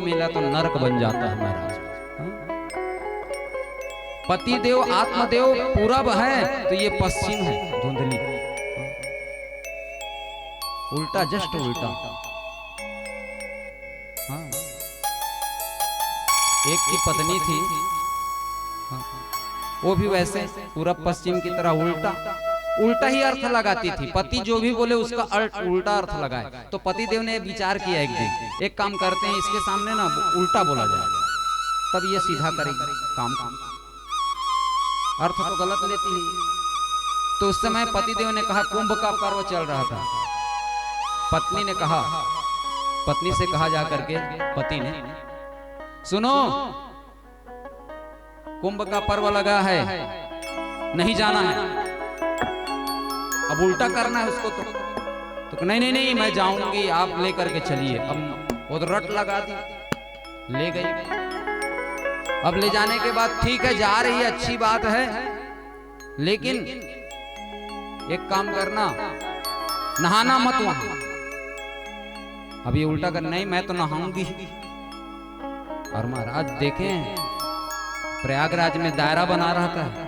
मिला तो नरक बन जाता है महाराज। पति देव आत्मदेव पूरब है तो ये पश्चिम है धुंधली, उल्टा जस्ट उल्टा। हाँ। एक की पत्नी थी, हाँ, वो भी वैसे पूरब पश्चिम की तरह उल्टा उल्टा ही अर्थ लगाती थी। पति जो भी बोले उसका उल्टा अर्थ लगाए। तो पति देव ने विचार किया एक दिन, एक काम करते हैं इसके सामने ना उल्टा बोला जाए, तब ये सीधा करेगी काम। अर्थ तो गलत लेती है। तो उस समय पति देव ने कहा, कुंभ का पर्व चल रहा था। पत्नी ने कहा, पत्नी से कहा जा करके पति ने, सुनो कुंभ का पर्व लगा है, नहीं जाना है। अब उल्टा करना है उसको तो नहीं नहीं नहीं मैं जाऊंगी, आप लेकर के चलिए। अब वो तो रट लगा दी, ले गई। अब ले जाने के बाद ठीक है जा रही है, अच्छी बात है, लेकिन एक काम करना, नहाना मत वहां। अब ये उल्टा कर, नहीं मैं तो नहाऊंगी। और महाराज देखें प्रयागराज में दायरा बना रहा था,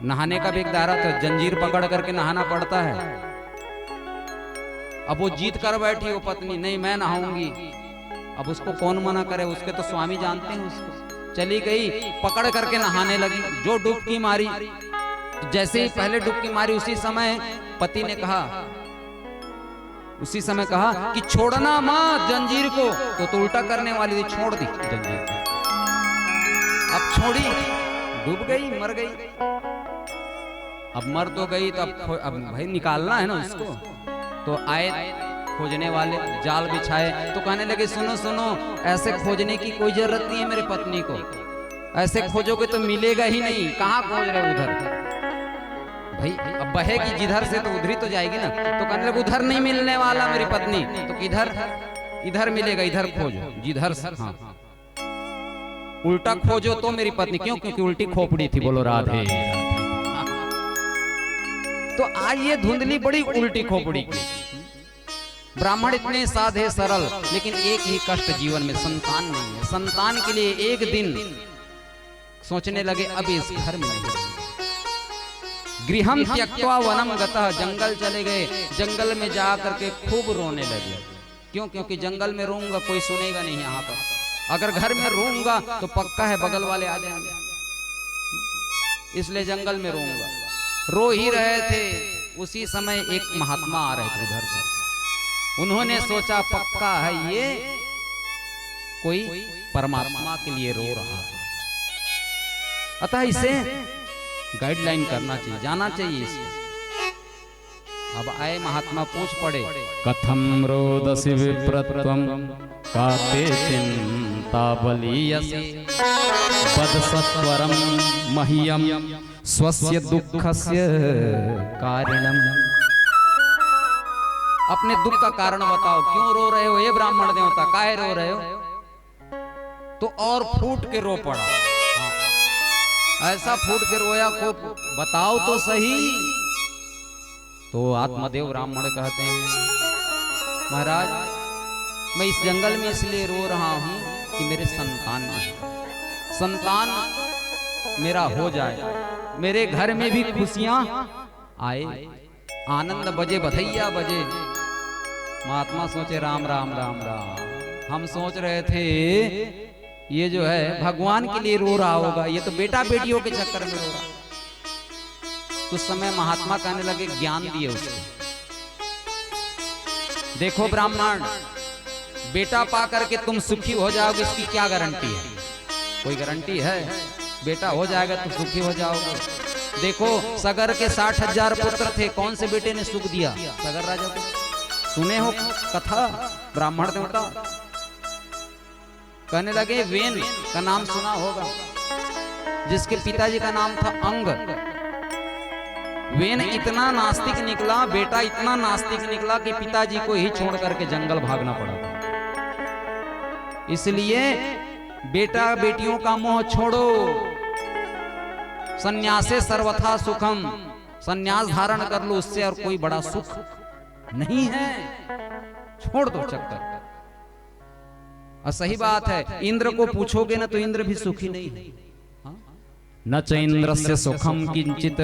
नहाने का भी एक दायरा था, जंजीर पकड़ करके नहाना पड़ता है। अब वो जीत कर बैठी वो पत्नी, नहीं मैं नहाऊंगी। अब उसको कौन मना करे, उसके तो स्वामी जानते हैं उसको। चली गई, पकड़ करके नहाने लगी। जो डुबकी मारी, जैसे ही पहले डुबकी मारी उसी समय पति ने कहा, उसी समय कहा कि छोड़ना मत जंजीर को। तो उल्टा करने वाली थी, छोड़ दी जंजीर को। अब छोड़ी, डूब गई, मर गई। अब मर तो गई तो अब भाई निकालना है ना उसको। तो आए खोजने वाले, जाल बिछाए, तो कहने लगे सुनो सुनो, ऐसे खोजने की कोई जरूरत नहीं है मेरे पत्नी को, ऐसे खोजोगे तो मिलेगा ही नहीं। कहाँ खोज रहे उधर, भाई अब बहेगी जिधर से तो उधर ही तो जाएगी ना। तो कहने लगे उधर नहीं मिलने वाला मेरी पत्नी, तो किधर, इधर मिलेगा, इधर खोजो जिधर से। हाँ उल्टा खोजो तो मेरी पत्नी, क्यों? क्योंकि उल्टी खोपड़ी थी। बोलो राधे। तो आज ये धुंधली बड़ी उल्टी खोपड़ी की। ब्राह्मण इतने साधे सरल, लेकिन एक ही कष्ट जीवन में, संतान नहीं है। संतान के लिए एक दिन सोचने लगे अब इस घर में नहीं। गृहम त्यक्त्वा वनम गतः, जंगल चले गए। जंगल में जा करके खूब रोने लगे। क्यों? क्योंकि जंगल में रोऊंगा कोई सुनेगा नहीं यहाँ पर, अगर घर में रोऊंगा तो पक्का है बगल वाले आ जाएंगे, इसलिए जंगल में रोऊंगा। रो ही रहे थे, उसी समय एक महात्मा आ रहे थे उधर से। उन्होंने सोचा पक्का है ये कोई परमात्मा के लिए रो रहा है, अतः इसे गाइडलाइन करना चाहिए, जाना चाहिए इसे। अब आए महात्मा, पूछ पड़े, कथम रोदसी विप्रत्वम काते चिंता बलीयसे बदसत्वरम मह्यम स्वस्य दुःखस्य कारणम। अपने दुख का कारण बताओ, क्यों रो रहे हो ये ब्राह्मण देवता, काहे रो रहे हो? तो और फूट के रो पड़ा। ऐसा फूट के रोया को बताओ तो सही। तो आत्मदेव ब्राह्मण कहते हैं, महाराज मैं इस जंगल में इसलिए रो रहा हूं कि मेरे संतान नहीं, संतान मेरा हो जाए, मेरे घर में भी खुशियां आए, आनंद बजे, बधैया बजे। महात्मा सोचे राम राम राम राम, हम सोच रहे थे ये जो है भगवान के लिए रो रहा होगा, ये तो बेटा बेटियों के चक्कर में रो रहा। तो समय महात्मा कहने लगे, ज्ञान दिए उसको, देखो ब्राह्मण, बेटा पा करके तुम सुखी हो जाओगे, इसकी क्या गारंटी है? कोई गारंटी है? बेटा हो जाएगा तो सुखी हो जाओगे। देखो सगर के 60,000 पुत्र थे, कौन से बेटे ने सुख दिया सगर राजा को? सुने हो कथा ब्राह्मण देवता? कहने लगे वेन का नाम सुना होगा, जिसके पिताजी का नाम था अंग। वेन इतना नास्तिक निकला, बेटा इतना नास्तिक निकला कि पिताजी को ही छोड़ करके जंगल भागना पड़ा था। इसलिए बेटा बेटियों का मोह छोड़ो, सन्यासे सर्वथा सुखम, सन्यास धारण कर लो, उससे और कोई बड़ा सुख नहीं है, छोड़ दो चक्कर। और सही बात है, इंद्र को पूछोगे ना तो इंद्र भी सुखी नहीं है। न च इंद्रस्य सुखम किंचित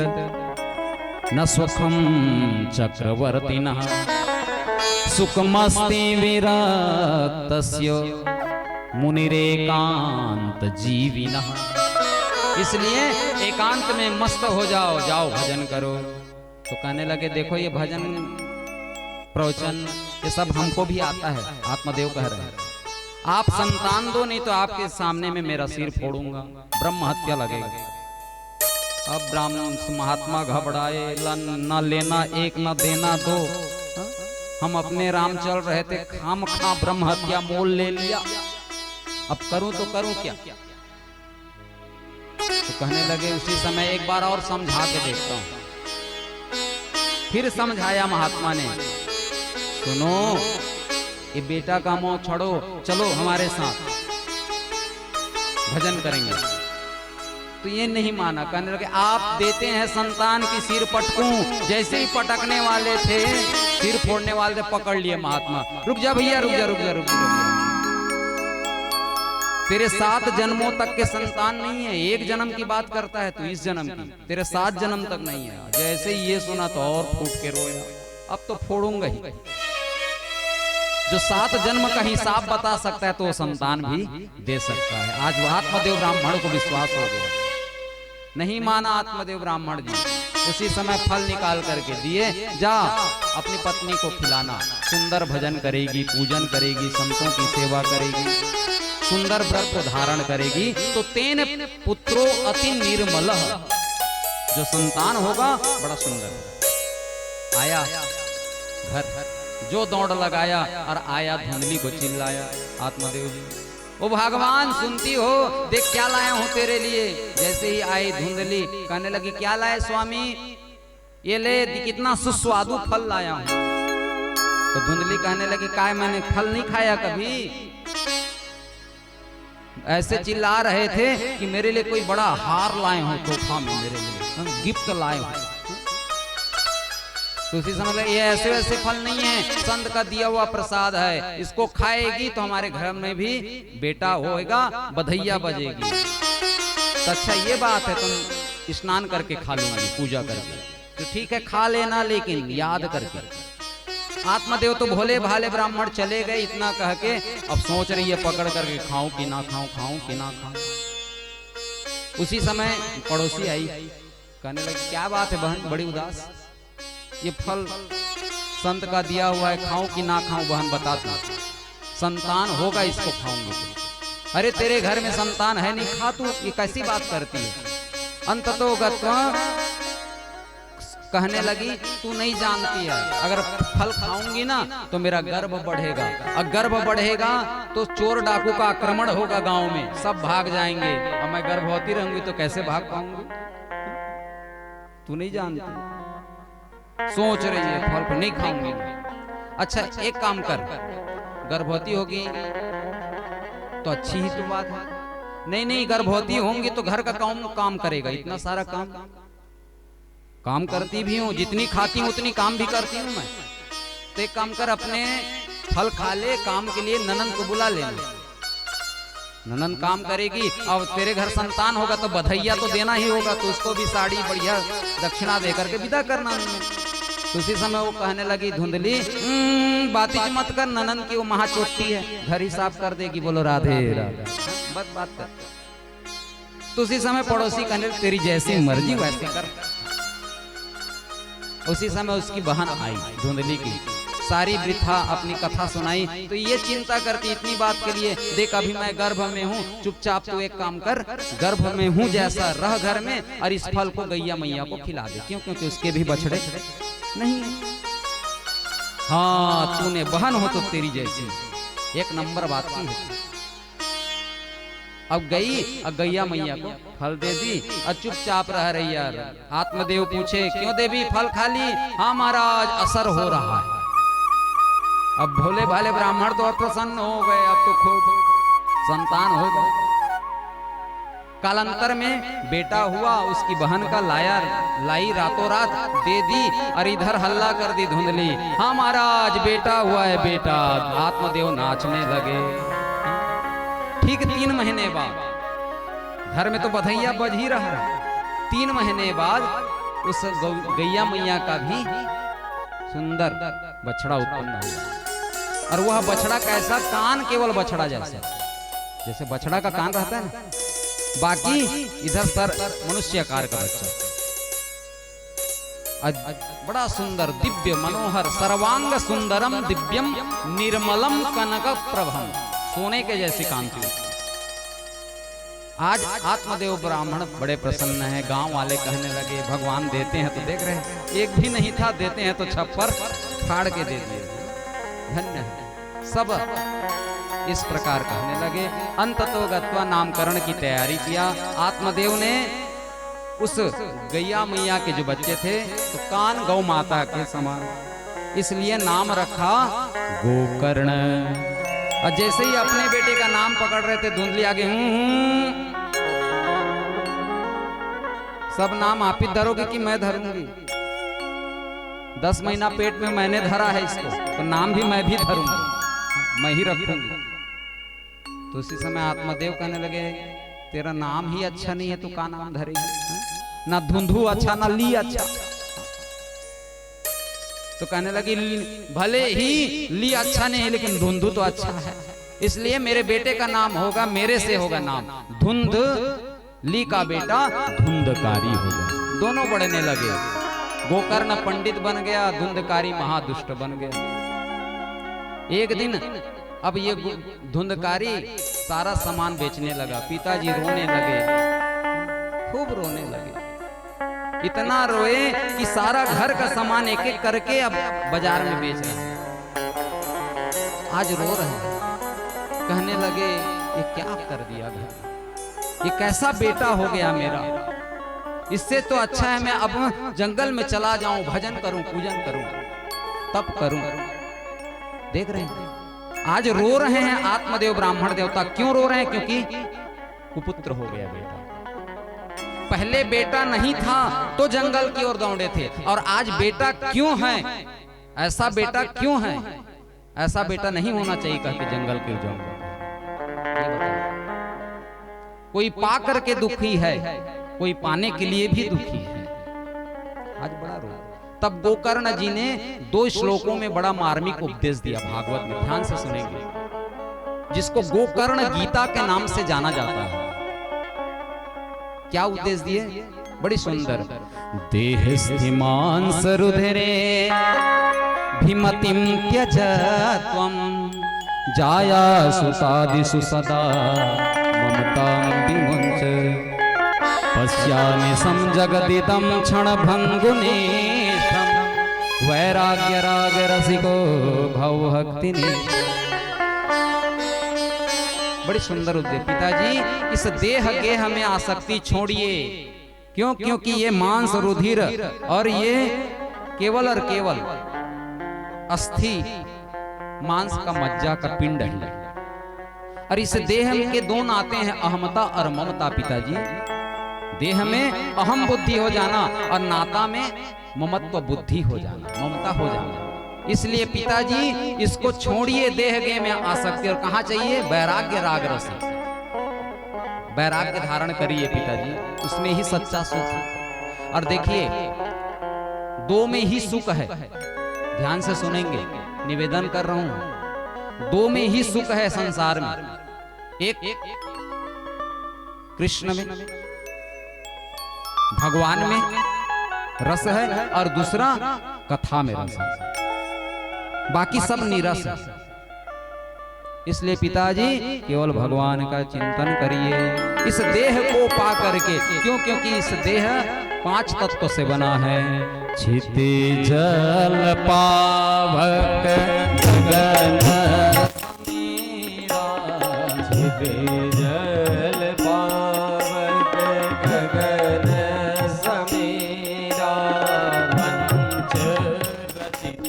न सुखम चक्रवर्तिनः सुखमस्ति विरक्तस्य मुनिरेकांत जीविनः। इसलिए एकांत में मस्त हो जाओ, जाओ भजन करो। तो कहने लगे देखो ये भजन प्रवचन ये सब हमको भी आता है। आत्मदेव कह रहे हैं आप संतान दो, नहीं तो आपके सामने में मेरा सिर फोड़ूंगा, ब्रह्म हत्या लगेगा। अब ब्राह्मण महात्मा घबराए, न लेना एक न देना दो। हम अपने राम चल रहे थे, खाम खा ब्रह्म हत्या मोल ले लिया, अब करूं तो करूं क्या। तो कहने लगे उसी समय एक बार और समझा के देखता हूं। फिर समझाया महात्मा ने, सुनो ये बेटा का मोह छोड़ो, चलो हमारे साथ भजन करेंगे। तो ये नहीं माना, कहने लगे आप देते हैं संतान की सिर पटकूं। जैसे ही पटकने वाले थे, सिर फोड़ने वाले थे, पकड़ लिए महात्मा, रुक जा भैया, रुक जा रुक जा रुक जा, तेरे 7 जन्मों तक के संतान नहीं है। एक जन्म की बात करता है तू, इस जन्म की, तेरे 7 जन्म तक नहीं है। जैसे ही ये सुना तो और फूट के रोया, अब तो फोड़ूंगा ही। जो 7 जन्म का हिसाब बता सकता है तो वो संतान भी दे सकता है। आज आत्मदेव ब्राह्मण को विश्वास हो गया, नहीं माना आत्मदेव ब्राह्मण जी। उसी समय फल निकाल करके दिए, जा अपनी पत्नी को खिलाना, सुंदर भजन करेगी, पूजन करेगी, संतों की सेवा करेगी, सुंदर व्रत धारण करेगी, तो तेन पुत्रो अति निर्मल, जो संतान होगा बड़ा सुंदर। आया घर, जो दौड़ लगाया और आया, धुंधली को चिल्लाया आत्मदेव जी, ओ भगवान सुनती हो, देख क्या लाया हूं तेरे लिए। जैसे ही आई धुंधली, कहने लगी क्या लाए स्वामी, ये ले कितना सुस्वादु फल लाया हूं। तो धुंधली कहने लगी काय मैंने फल नहीं खाया कभी। ऐसे चिल्ला रहे थे कि मेरे लिए कोई बड़ा हार लाए हो तोहफा में, मेरे लिए गिफ्ट लाए हो। तो उसी समय ये ऐसे वैसे फल नहीं है, संत का दिया हुआ प्रसाद है, इसको खाएगी तो हमारे घर में भी बेटा होएगा, बधैया बजेगी। तो अच्छा ये बात है, तुम स्नान करके खा लूंगी, पूजा करके। तो ठीक है खा लेना, लेकिन याद करके। आत्मदेव तो भोले भाले ब्राह्मण चले गए, इतना कह के अब सोच रही है पकड़ करके खाऊं कि ना खाऊं, खाऊं कि ना खाऊं। उसी समय पड़ोसी आई, कहने लगी क्या बात है बहन, बड़ी उदास, ये फल संत का दिया हुआ है, खाऊं कि ना खाऊं बहन बता तू। संतान होगा इसको खाऊंगी। अरे तेरे घर में संतान है नहीं, खा तू, ये कैसी बात करती है। अंततोगत्वा कहने लगी तू नहीं जानती है, अगर फल खाऊंगी ना तो मेरा गर्भ बढ़ेगा, और गर्भ बढ़ेगा तो चोर डाकू का आक्रमण होगा गांव में, सब भाग जाएंगे, और मैं गर्भवती रहूंगी तो कैसे भाग पाऊंगी। तू नहीं जानती, सोच रही है फल पर नहीं खाऊंगी। अच्छा एक काम कर, गर्भवती होगी तो अच्छी ही तो बात है। नहीं नहीं गर्भवती होंगी तो घर का काम करेगा, इतना सारा काम करती भी हूँ, जितनी खाती हूँ उतनी काम भी करती हूँ मैं। तो एक काम कर, अपने फल खा ले, काम के लिए ननंद को बुला ले, ननंद काम करेगी। अब तेरे घर संतान होगा तो बधैया तो देना ही होगा, तो उसको भी साड़ी बढ़िया दक्षिणा देकर के विदा करना। तो उसी समय वो कहने लगी धुंधली बातें मत कर, ननंद की वो महाचोटी है, घर ही साफ कर देगी, बोलो राधे राधे, बस बात कर। तो उसी समय पड़ोसी कहने लगी तेरी जैसी मर्जी वैसे कर। उसी समय उसकी बहन आई धुंधली की, सारी वृथा अपनी कथा सुनाई। तो ये चिंता करती इतनी बात के लिए, देख अभी मैं गर्भ में हूँ, चुपचाप तू एक काम कर, गर्भ में हूँ जैसा रह घर में, और इस फल को गैया मैया को खिला दे, क्यों क्योंकि उसके भी बछड़े नहीं। हाँ तूने बहन हो तो तेरी जैसी, एक नंबर बात की है। अब गई, अब गैया मैया को फल दे दी और चुपचाप रह रही यार। आत्मदेव पूछे क्यों देवी फल खा ली? हाँ महाराज असर हो रहा है। अब भोले भाले ब्राह्मण तो और प्रसन्न हो गए, अब तो खूब संतान हो गए। कालांतर में बेटा हुआ, उसकी बहन का लाई रातों रात दे दी, और इधर हल्ला कर दी धुंधली, हाँ महाराज बेटा हुआ है बेटा। आत्मदेव नाचने लगे। ठीक 3 महीने बाद घर में तो बधैया बज ही रहा है। 3 महीने बाद उस गैया मैया का भी सुंदर बछड़ा उत्पन्न हुआ। और वह बछड़ा कैसा? कान केवल बछड़ा जैसा, जैसे बछड़ा का कान रहता है ना, बाकी इधर सर मनुष्य आकार का बच्चा। बड़ा सुंदर, दिव्य, मनोहर, सर्वांग सुंदरम दिव्यम निर्मलम कनक प्रभम, सोने के जैसी कांति। आज आत्मदेव ब्राह्मण बड़े प्रसन्न हैं। गांव वाले कहने लगे भगवान देते हैं तो देख रहे हैं, एक भी नहीं था, देते हैं तो छप्पर फाड़ के दे दिए, धन्य है। सब इस प्रकार कहने लगे। अंततो गत्वा नामकरण की तैयारी किया। आत्मदेव ने उस गैया मैया के जो बच्चे थे तो कान गौ माता के समान, इसलिए नाम रखा गोकर्ण। और जैसे ही अपने बेटे का नाम पकड़ रहे थे, धुंधली आगे सब नाम आप ही धरोगे कि मैं धरूंगी? 10 महीना पेट में मैंने धरा है इसको, तो नाम भी मैं भी धरूंगी, मैं ही रखूंगी। तो उसी समय आत्मदेव कहने लगे तेरा नाम ही अच्छा नहीं है, तू का नाम धरेगी? ना धुंधु अच्छा, ना ली अच्छा। तो कहने लगी भले ही ली अच्छा नहीं है, लेकिन धुंधु तो अच्छा है, इसलिए मेरे बेटे का नाम होगा, मेरे से होगा नाम धुंध, ली का बेटा धुंधकारी होगा। दोनों बढ़ने लगे। गोकर्ण पंडित बन गया, धुंधकारी महादुष्ट बन गया। एक दिन अब ये धुंधकारी सारा सामान बेचने लगा। पिताजी रोने लगे, खूब रोने लगे, इतना रोए कि सारा घर का सामान एक एक करके अब बाजार में बेच रहे हैं। आज रो रहे हैं, कहने लगे ये क्या कर दिया घर, ये कैसा बेटा हो गया मेरा, इससे तो अच्छा है मैं अब जंगल में चला जाऊं, भजन करूं, पूजन करूं, तप करूं। देख रहे हैं आज रो रहे हैं आत्मदेव ब्राह्मण देवता। क्यों रो रहे हैं? क्योंकि कुपुत्र हो गया बेटा। पहले बेटा नहीं था तो जंगल की ओर दौड़े थे, और आज बेटा क्यों है? ऐसा बेटा क्यों है? ऐसा बेटा नहीं होना चाहिए कह के जंगल की ओर जाऊंगा। कोई पा करके दुखी है, कोई पाने के लिए भी दुखी है। आज बड़ा रो। तब गोकर्ण जी ने 2 श्लोकों में बड़ा मार्मिक उपदेश दिया भागवत में, ध्यान से सुनेंगे, जिसको गोकर्ण गीता के नाम से जाना जाता है। क्या उपदेश दिए? बड़ी सुंदर। देह स्थिमान सरुधिरे भीमतिम त्यज त्वं जाया सुतादिषु सदा ममतां विमुञ्च पश्यामि समजगदिदं क्षणभङ्गुनिष्ठं वैराग्य राग रसिको भवभक्तिनि। बड़ी सुंदर उपदेश। पिताजी इस देह के हमें आसक्ति छोड़िए। क्यों? क्योंकि ये मांस रुधिर और ये केवल और केवल अस्थि मांस का मज्जा का पिंड है, और इस देह के 2 नाते हैं, अहमता और ममता। पिताजी देह में अहम बुद्धि हो जाना और नाता में ममत्व बुद्धि हो जाना, ममता हो जाना। इसलिए पिताजी इसको छोड़िए, देह के में आसक्ति, और कहाँ चाहिए? वैराग्य राग रस। वैराग्य धारण करिए पिताजी, उसमें ही सच्चा सुख है। और देखिए 2 में ही सुख है, ध्यान से सुनेंगे, निवेदन कर रहा हूं। 2 में ही सुख है संसार में, एक कृष्ण में, भगवान में रस है, और दूसरा कथा में रस है, बाकी सब निरस है। इसलिए पिताजी केवल भगवान का चिंतन करिए इस देह को पा करके। क्यों? क्योंकि इस देह 5 तत्व से बना है। क्षिति जल पावक गगन समीरा, क्षिति जल पावक गगन समीरा, पंच रचित